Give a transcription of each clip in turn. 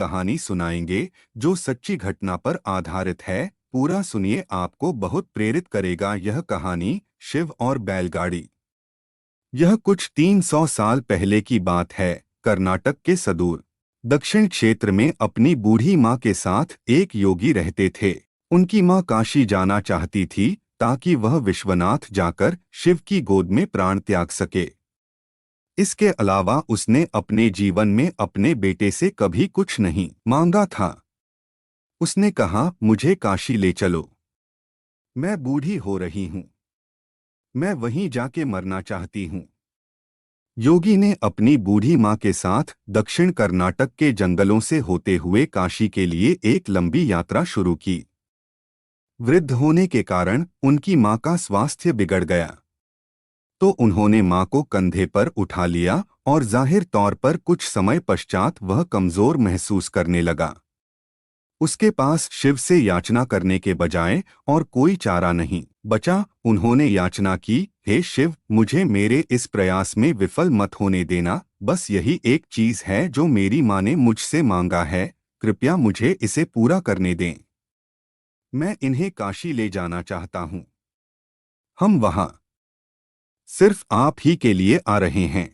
कहानी सुनाएंगे जो सच्ची घटना पर आधारित है। पूरा सुनिए, आपको बहुत प्रेरित करेगा। यह कहानी शिव और बैलगाड़ी। यह कुछ 300 साल पहले की बात है। कर्नाटक के सुदूर दक्षिण क्षेत्र में अपनी बूढ़ी माँ के साथ एक योगी रहते थे। उनकी माँ काशी जाना चाहती थी ताकि वह विश्वनाथ जाकर शिव की गोद में प्राण त्याग सके। इसके अलावा उसने अपने जीवन में अपने बेटे से कभी कुछ नहीं मांगा था। उसने कहा, मुझे काशी ले चलो, मैं बूढ़ी हो रही हूँ, मैं वहीं जाके मरना चाहती हूँ। योगी ने अपनी बूढ़ी माँ के साथ दक्षिण कर्नाटक के जंगलों से होते हुए काशी के लिए एक लंबी यात्रा शुरू की। वृद्ध होने के कारण उनकी माँ का स्वास्थ्य बिगड़ गया, तो उन्होंने माँ को कंधे पर उठा लिया और जाहिर तौर पर कुछ समय पश्चात वह कमजोर महसूस करने लगा। उसके पास शिव से याचना करने के बजाय और कोई चारा नहीं बचा। उन्होंने याचना की, हे शिव, मुझे मेरे इस प्रयास में विफल मत होने देना। बस यही एक चीज है जो मेरी माँ ने मुझसे मांगा है, कृपया मुझे इसे पूरा करने दें। मैं इन्हें काशी ले जाना चाहता हूँ। हम वहाँ सिर्फ आप ही के लिए आ रहे हैं,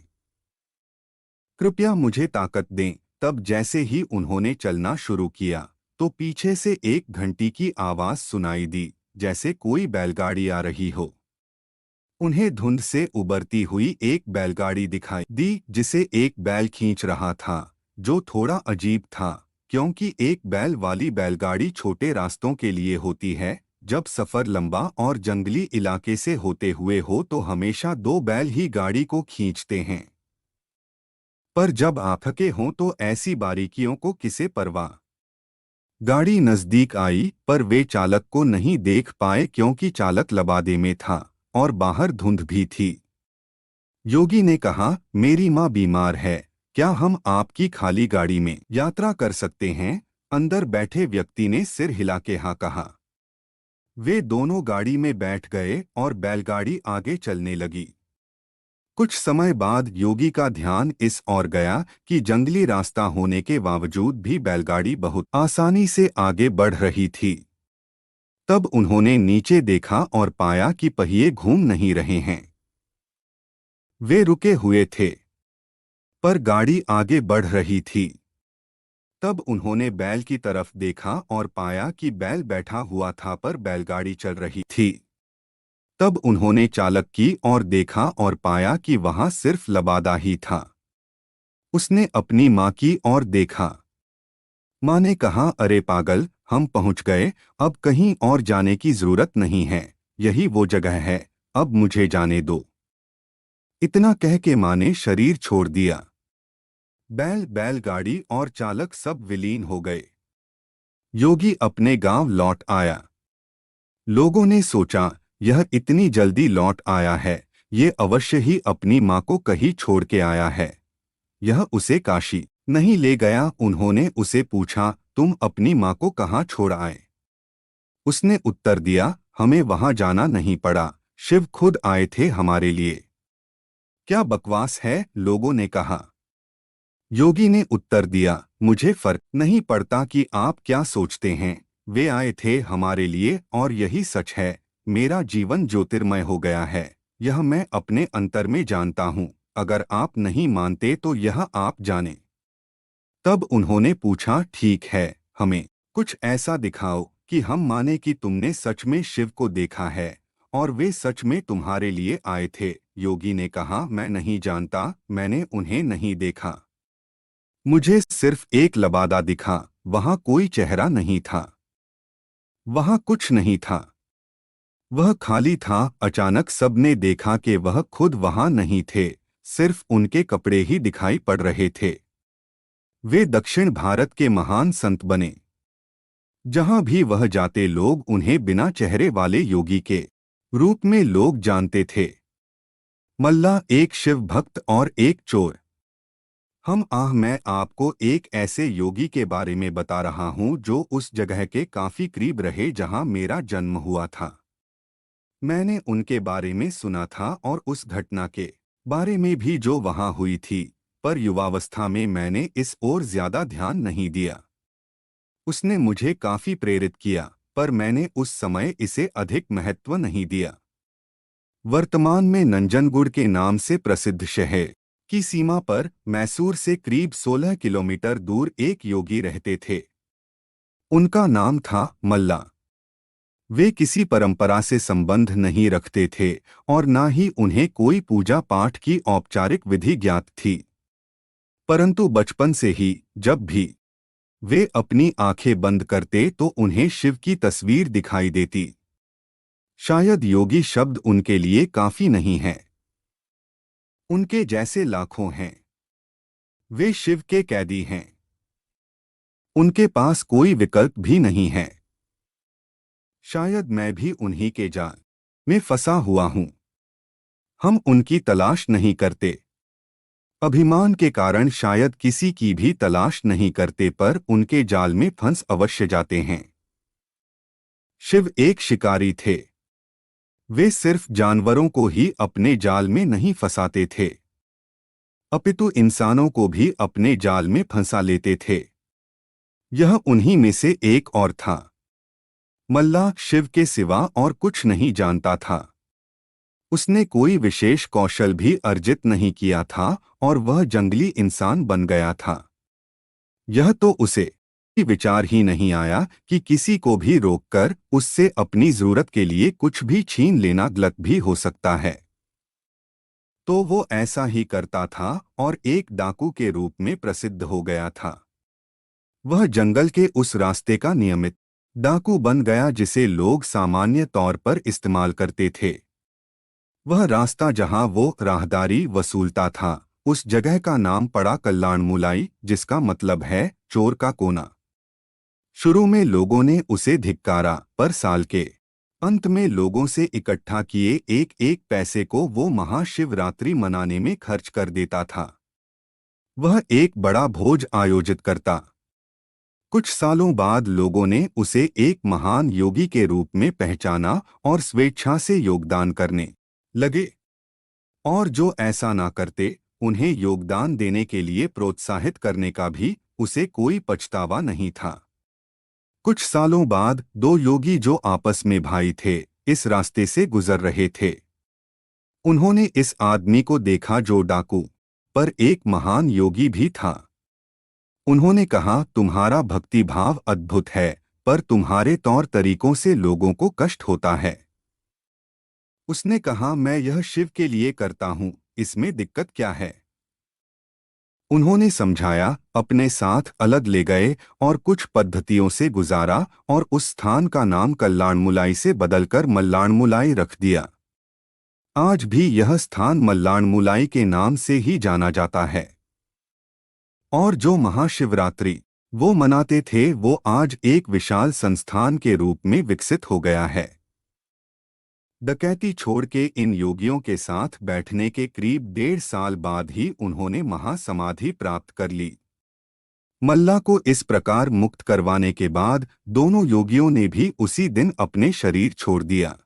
कृपया मुझे ताकत दें। तब जैसे ही उन्होंने चलना शुरू किया तो पीछे से एक घंटी की आवाज सुनाई दी, जैसे कोई बैलगाड़ी आ रही हो। उन्हें धुंध से उबरती हुई एक बैलगाड़ी दिखाई दी जिसे एक बैल खींच रहा था, जो थोड़ा अजीब था क्योंकि एक बैल वाली बैलगाड़ी छोटे रास्तों के लिए होती है। जब सफर लंबा और जंगली इलाके से होते हुए हो तो हमेशा दो बैल ही गाड़ी को खींचते हैं, पर जब आप थके हों तो ऐसी बारीकियों को किसे परवाह। गाड़ी नजदीक आई पर वे चालक को नहीं देख पाए क्योंकि चालक लबादे में था और बाहर धुंध भी थी। योगी ने कहा, मेरी माँ बीमार है, क्या हम आपकी खाली गाड़ी में यात्रा कर सकते हैं? अंदर बैठे व्यक्ति ने सिर हिला के हाँ कहा। वे दोनों गाड़ी में बैठ गए और बैलगाड़ी आगे चलने लगी। कुछ समय बाद योगी का ध्यान इस ओर गया कि जंगली रास्ता होने के बावजूद भी बैलगाड़ी बहुत आसानी से आगे बढ़ रही थी। तब उन्होंने नीचे देखा और पाया कि पहिए घूम नहीं रहे हैं, वे रुके हुए थे, पर गाड़ी आगे बढ़ रही थी। तब उन्होंने बैल की तरफ देखा और पाया कि बैल बैठा हुआ था पर बैलगाड़ी चल रही थी। तब उन्होंने चालक की ओर देखा और पाया कि वहां सिर्फ लबादा ही था। उसने अपनी माँ की ओर देखा। माँ ने कहा, अरे पागल, हम पहुंच गए, अब कहीं और जाने की जरूरत नहीं है, यही वो जगह है, अब मुझे जाने दो। इतना कह के माँ ने शरीर छोड़ दिया। बैलगाड़ी और चालक सब विलीन हो गए। योगी अपने गांव लौट आया। लोगों ने सोचा, यह इतनी जल्दी लौट आया है, ये अवश्य ही अपनी माँ को कहीं छोड़ के आया है। यह उसे काशी नहीं ले गया। उन्होंने उसे पूछा, तुम अपनी माँ को कहाँ छोड़ आए? उसने उत्तर दिया, हमें वहां जाना नहीं पड़ा, शिव खुद आए थे हमारे लिए। क्या बकवास है, लोगों ने कहा। योगी ने उत्तर दिया, मुझे फर्क नहीं पड़ता कि आप क्या सोचते हैं, वे आए थे हमारे लिए और यही सच है। मेरा जीवन ज्योतिर्मय हो गया है, यह मैं अपने अंतर में जानता हूँ। अगर आप नहीं मानते तो यह आप जाने। तब उन्होंने पूछा, ठीक है, हमें कुछ ऐसा दिखाओ कि हम माने कि तुमने सच में शिव को देखा है और वे सच में तुम्हारे लिए आए थे। योगी ने कहा, मैं नहीं जानता, मैंने उन्हें नहीं देखा। मुझे सिर्फ एक लबादा दिखा, वहां कोई चेहरा नहीं था, वहां कुछ नहीं था, वह खाली था। अचानक सबने देखा कि वह खुद वहां नहीं थे, सिर्फ उनके कपड़े ही दिखाई पड़ रहे थे। वे दक्षिण भारत के महान संत बने। जहां भी वह जाते लोग उन्हें बिना चेहरे वाले योगी के रूप में लोग जानते थे। मल्ला, एक शिव भक्त और एक चोर। मैं आपको एक ऐसे योगी के बारे में बता रहा हूं जो उस जगह के काफी करीब रहे जहां मेरा जन्म हुआ था। मैंने उनके बारे में सुना था और उस घटना के बारे में भी जो वहां हुई थी। पर युवावस्था में मैंने इस ओर ज्यादा ध्यान नहीं दिया। उसने मुझे काफी प्रेरित किया, पर मैंने उस समय इसे अधिक महत्व नहीं दिया। वर्तमान में नंजनगुड़ के नाम से प्रसिद्ध शहर की सीमा पर मैसूर से करीब 16 किलोमीटर दूर एक योगी रहते थे। उनका नाम था मल्ला। वे किसी परंपरा से संबंध नहीं रखते थे और न ही उन्हें कोई पूजा पाठ की औपचारिक विधि ज्ञात थी। परंतु बचपन से ही जब भी वे अपनी आंखें बंद करते तो उन्हें शिव की तस्वीर दिखाई देती। शायद योगी शब्द उनके लिए काफी नहीं है। उनके जैसे लाखों हैं। वे शिव के कैदी हैं। उनके पास कोई विकल्प भी नहीं है। शायद मैं भी उन्हीं के जाल में फंसा हुआ हूं। हम उनकी तलाश नहीं करते। अभिमान के कारण शायद किसी की भी तलाश नहीं करते, पर उनके जाल में फंस अवश्य जाते हैं। शिव एक शिकारी थे। वे सिर्फ जानवरों को ही अपने जाल में नहीं फंसाते थे, अपितु इंसानों को भी अपने जाल में फंसा लेते थे। यह उन्हीं में से एक और था। मल्ला शिव के सिवा और कुछ नहीं जानता था। उसने कोई विशेष कौशल भी अर्जित नहीं किया था और वह जंगली इंसान बन गया था। यह तो उसे विचार ही नहीं आया कि किसी को भी रोककर उससे अपनी जरूरत के लिए कुछ भी छीन लेना गलत भी हो सकता है। तो वो ऐसा ही करता था और एक डाकू के रूप में प्रसिद्ध हो गया था। वह जंगल के उस रास्ते का नियमित डाकू बन गया जिसे लोग सामान्य तौर पर इस्तेमाल करते थे। वह रास्ता जहां वो राहदारी वसूलता था, उस जगह का नाम पड़ा कल्लाणमुलाई, जिसका मतलब है चोर का कोना। शुरू में लोगों ने उसे धिक्कारा, पर साल के अंत में लोगों से इकट्ठा किए एक एक पैसे को वो महाशिवरात्रि मनाने में खर्च कर देता था। वह एक बड़ा भोज आयोजित करता। कुछ सालों बाद लोगों ने उसे एक महान योगी के रूप में पहचाना और स्वेच्छा से योगदान करने लगे। और जो ऐसा ना करते, उन्हें योगदान देने के लिए प्रोत्साहित करने का भी उसे कोई पछतावा नहीं था। कुछ सालों बाद दो योगी जो आपस में भाई थे, इस रास्ते से गुजर रहे थे। उन्होंने इस आदमी को देखा जो डाकू पर एक महान योगी भी था। उन्होंने कहा, तुम्हारा भक्ति भाव अद्भुत है, पर तुम्हारे तौर तरीकों से लोगों को कष्ट होता है। उसने कहा, मैं यह शिव के लिए करता हूं, इसमें दिक्कत क्या है? उन्होंने समझाया, अपने साथ अलग ले गए और कुछ पद्धतियों से गुजारा और उस स्थान का नाम कल्लाणमुलाई से बदलकर मल्लाणमुलाई रख दिया। आज भी यह स्थान मल्लाणमुलाई के नाम से ही जाना जाता है। और जो महाशिवरात्रि वो मनाते थे, वो आज एक विशाल संस्थान के रूप में विकसित हो गया है। डकैती छोड़ के इन योगियों के साथ बैठने के करीब 1.5 साल बाद ही उन्होंने महासमाधि प्राप्त कर ली। मल्ला को इस प्रकार मुक्त करवाने के बाद दोनों योगियों ने भी उसी दिन अपने शरीर छोड़ दिया।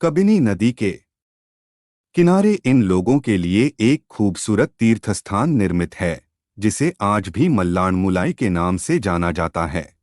कबिनी नदी के किनारे इन लोगों के लिए एक खूबसूरत तीर्थस्थान निर्मित है, जिसे आज भी मल्लाणमुलाई के नाम से जाना जाता है।